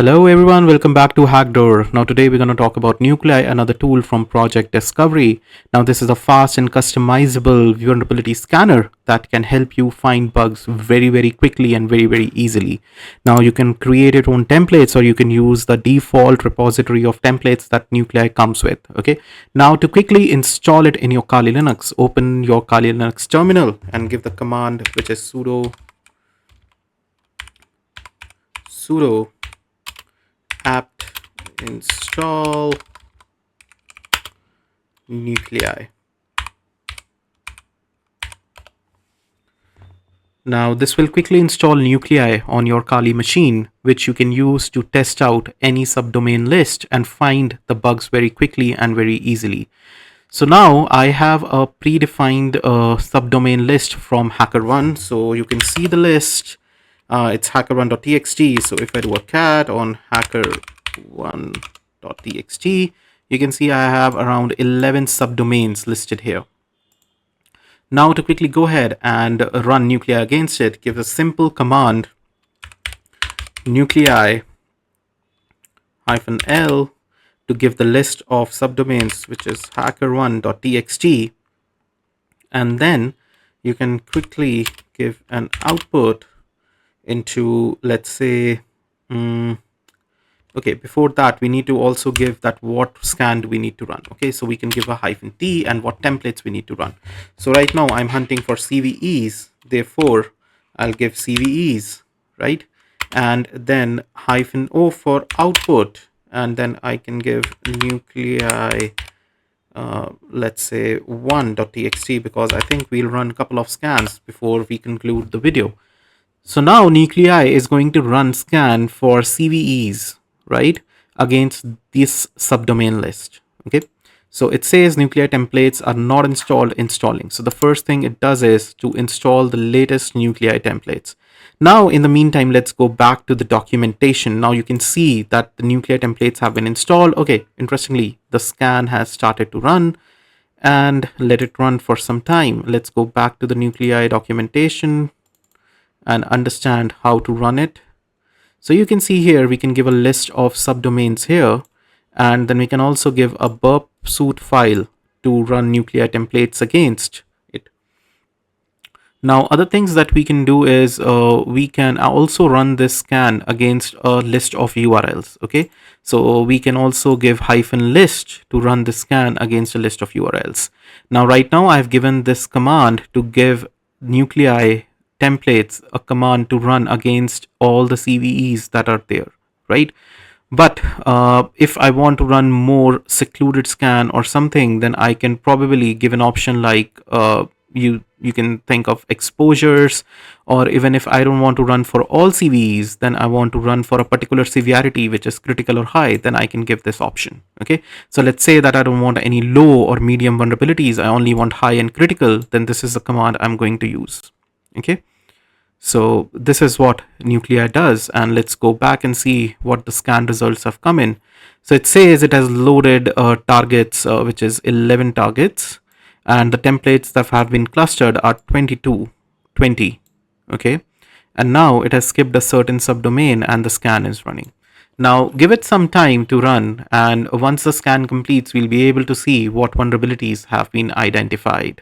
Hello everyone, welcome back to Hackdoor. Now today we're going to talk about Nuclei, another tool from Project Discovery. Now this is a fast and customizable vulnerability scanner that can help you find bugs very quickly and very easily. Now you can create your own templates or you can use the default repository of templates that Nuclei comes with. Okay. Now to quickly install it in your Kali Linux, open your Kali Linux terminal and give the command which is sudo apt install Nuclei. Now this will quickly install Nuclei on your Kali machine, which you can use to test out any subdomain list and find the bugs very quickly and very easily. So now I have a predefined subdomain list from HackerOne. So you can see the list. It's hackerone.txt. So if I do a cat on hackerone.txt, you can see I have around 11 subdomains listed here. Now to quickly go ahead and run Nuclei against it, give a simple command nuclei -l to give the list of subdomains, which is hackerone.txt, and then you can quickly give an output into, let's say, okay, before that we need to also give that what scan do we need to run. Okay, so we can give a -t and what templates we need to run. So right now I'm hunting for cves, therefore I'll give cves, right? And then -o for output, and then I can give nuclei let's say 1.txt, because I think we'll run a couple of scans before we conclude the video. So now Nuclei is going to run scan for CVEs, right, against this subdomain list. Okay, so it says Nuclei templates are not installed, installing. So the first thing it does is to install the latest Nuclei templates. Now in the meantime, let's go back to the documentation. Now you can see that the Nuclei templates have been installed. Okay, interestingly, the scan has started to run, and let it run for some time. Let's go back to the Nuclei documentation and understand how to run it. So you can see here we can give a list of subdomains here, and then we can also give a burp suite file to run Nuclei templates against it. Now other things that we can do is we can also run this scan against a list of URLs. Okay, so we can also give -list to run the scan against a list of URLs. Now right now I've given this command to give Nuclei templates a command to run against all the CVEs that are there, right? But if I want to run more secluded scan or something, then I can probably give an option like you can think of exposures, or even if I don't want to run for all CVEs, then I want to run for a particular severity which is critical or high, then I can give this option. Okay, so let's say that I don't want any low or medium vulnerabilities, I only want high and critical, then this is the command I'm going to use. Okay, so this is what Nuclei does, and let's go back and see what the scan results have come in. So it says it has loaded targets, which is 11 targets, and the templates that have been clustered are 20. Okay, and now it has skipped a certain subdomain and the scan is running. Now give it some time to run, and once the scan completes, we'll be able to see what vulnerabilities have been identified.